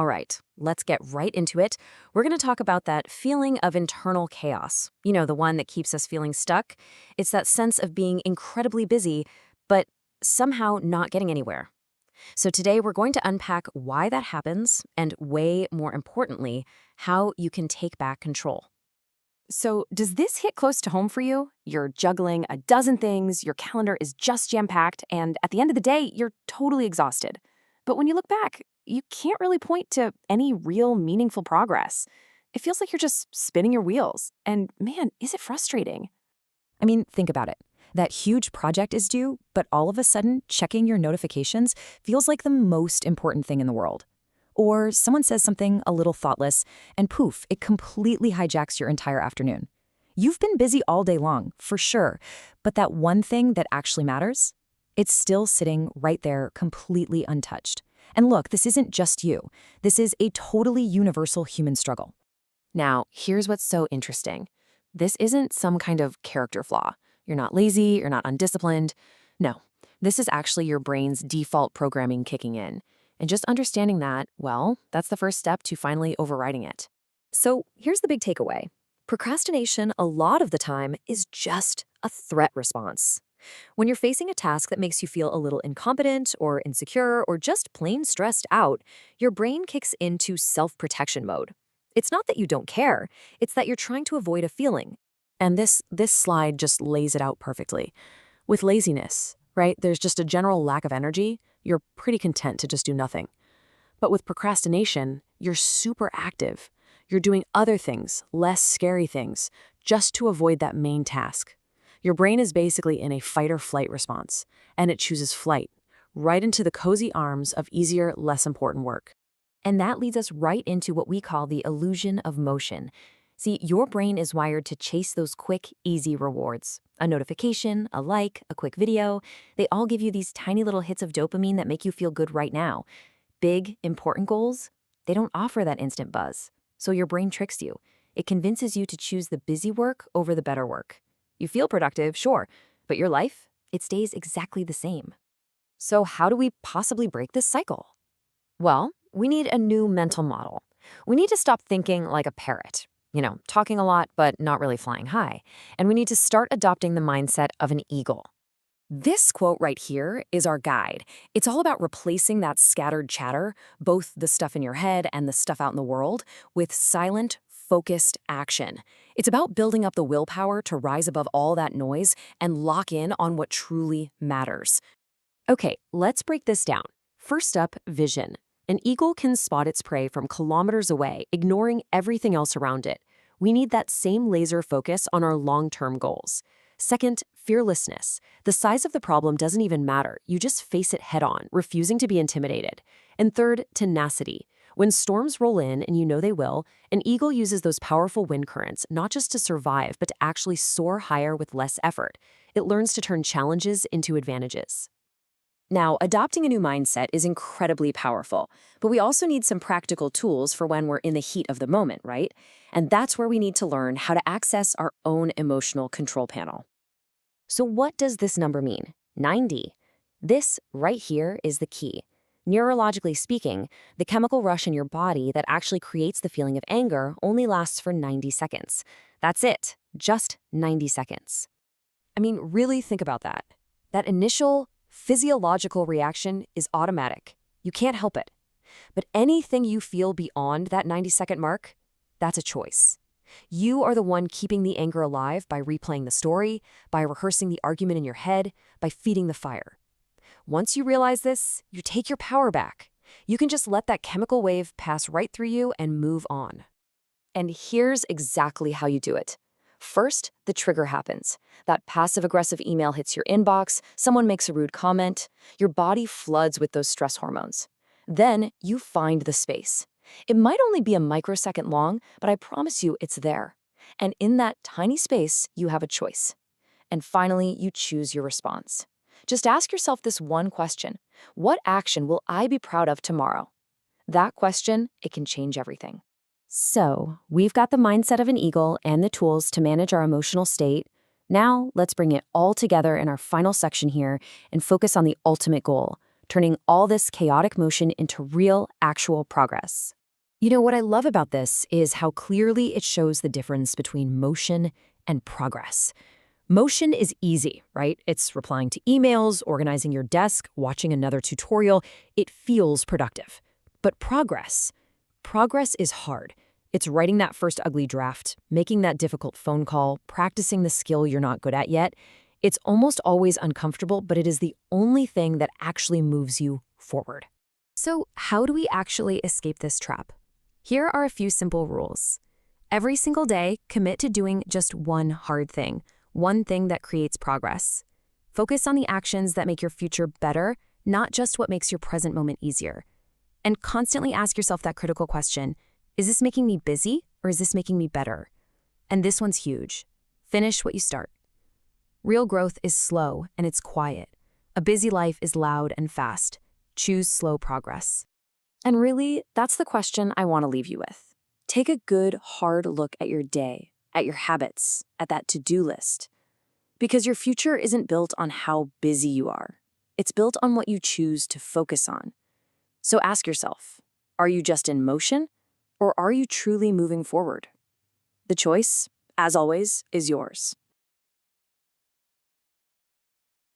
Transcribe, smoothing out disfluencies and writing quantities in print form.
All right, let's get right into it. We're going to talk about that feeling of internal chaos. You know, the one that keeps us feeling stuck. It's that sense of being incredibly busy, but somehow not getting anywhere. So today we're going to unpack why that happens and, way more importantly, how you can take back control. So, does this hit close to home for you? You're juggling a dozen things, your calendar is just jam-packed, and at the end of the day, you're totally exhausted. But when you look back, you can't really point to any real meaningful progress. It feels like you're just spinning your wheels. And man, is it frustrating? I mean, think about it. That huge project is due, but all of a sudden, checking your notifications feels like the most important thing in the world. Or someone says something a little thoughtless, and poof, it completely hijacks your entire afternoon. You've been busy all day long, for sure, but that one thing that actually matters, it's still sitting right there, completely untouched. And look, this isn't just you. This is a totally universal human struggle. Now, here's what's so interesting. This isn't some kind of character flaw. You're not lazy, you're not undisciplined. No, this is actually your brain's default programming kicking in. And just understanding that, well, that's the first step to finally overriding it. So here's the big takeaway. Procrastination, a lot of the time, is just a threat response. When you're facing a task that makes you feel a little incompetent or insecure or just plain stressed out, your brain kicks into self-protection mode. It's not that you don't care, it's that you're trying to avoid a feeling. And this slide just lays it out perfectly. With laziness, right, there's just a general lack of energy. You're pretty content to just do nothing. But with procrastination, you're super active. You're doing other things, less scary things, just to avoid that main task. Your brain is basically in a fight or flight response, and it chooses flight, right into the cozy arms of easier, less important work. And that leads us right into what we call the illusion of motion. See, your brain is wired to chase those quick, easy rewards. A notification, a like, a quick video, they all give you these tiny little hits of dopamine that make you feel good right now. Big, important goals, they don't offer that instant buzz. So your brain tricks you. It convinces you to choose the busy work over the better work. You feel productive, sure, but your life, it stays exactly the same. So how do we possibly break this cycle? Well, we need a new mental model. We need to stop thinking like a parrot. You know, talking a lot, but not really flying high. And we need to start adopting the mindset of an eagle. This quote right here is our guide. It's all about replacing that scattered chatter, both the stuff in your head and the stuff out in the world, with silent, focused action. It's about building up the willpower to rise above all that noise and lock in on what truly matters. Okay, let's break this down. First up, vision. An eagle can spot its prey from kilometers away, ignoring everything else around it. We need that same laser focus on our long-term goals. Second, fearlessness. The size of the problem doesn't even matter. You just face it head-on, refusing to be intimidated. And third, tenacity. When storms roll in, and you know they will, an eagle uses those powerful wind currents not just to survive, but to actually soar higher with less effort. It learns to turn challenges into advantages. Now, adopting a new mindset is incredibly powerful, but we also need some practical tools for when we're in the heat of the moment, right? And that's where we need to learn how to access our own emotional control panel. So what does this number mean? 90. This right here is the key. Neurologically speaking, the chemical rush in your body that actually creates the feeling of anger only lasts for 90 seconds. That's it, just 90 seconds. I mean, really think about that. That initial physiological reaction is automatic. You can't help it. But anything you feel beyond that 90-second mark, that's a choice. You are the one keeping the anger alive by replaying the story, by rehearsing the argument in your head, by feeding the fire. Once you realize this, you take your power back. You can just let that chemical wave pass right through you and move on. And here's exactly how you do it. First, the trigger happens. That passive-aggressive email hits your inbox, someone makes a rude comment, your body floods with those stress hormones. Then you find the space. It might only be a microsecond long, but I promise you it's there. And in that tiny space, you have a choice. And finally, you choose your response. Just ask yourself this one question. What action will I be proud of tomorrow? That question, it can change everything. So, we've got the mindset of an eagle and the tools to manage our emotional state. Now, let's bring it all together in our final section here and focus on the ultimate goal, turning all this chaotic motion into real, actual progress. What I love about this is how clearly it shows the difference between motion and progress. Motion is easy, right? It's replying to emails, organizing your desk, watching another tutorial. It feels productive. But progress is hard. It's writing that first ugly draft, making that difficult phone call, practicing the skill you're not good at yet. It's almost always uncomfortable, but it is the only thing that actually moves you forward. So, how do we actually escape this trap? Here are a few simple rules. Every single day, commit to doing just one hard thing, one thing that creates progress. Focus on the actions that make your future better, not just what makes your present moment easier. And constantly ask yourself that critical question, is this making me busy or is this making me better? And this one's huge. Finish what you start. Real growth is slow and it's quiet. A busy life is loud and fast. Choose slow progress. And really, that's the question I want to leave you with. Take a good, hard look at your day, at your habits, at that to-do list. Because your future isn't built on how busy you are. It's built on what you choose to focus on. So ask yourself, are you just in motion, or are you truly moving forward? The choice, as always, is yours.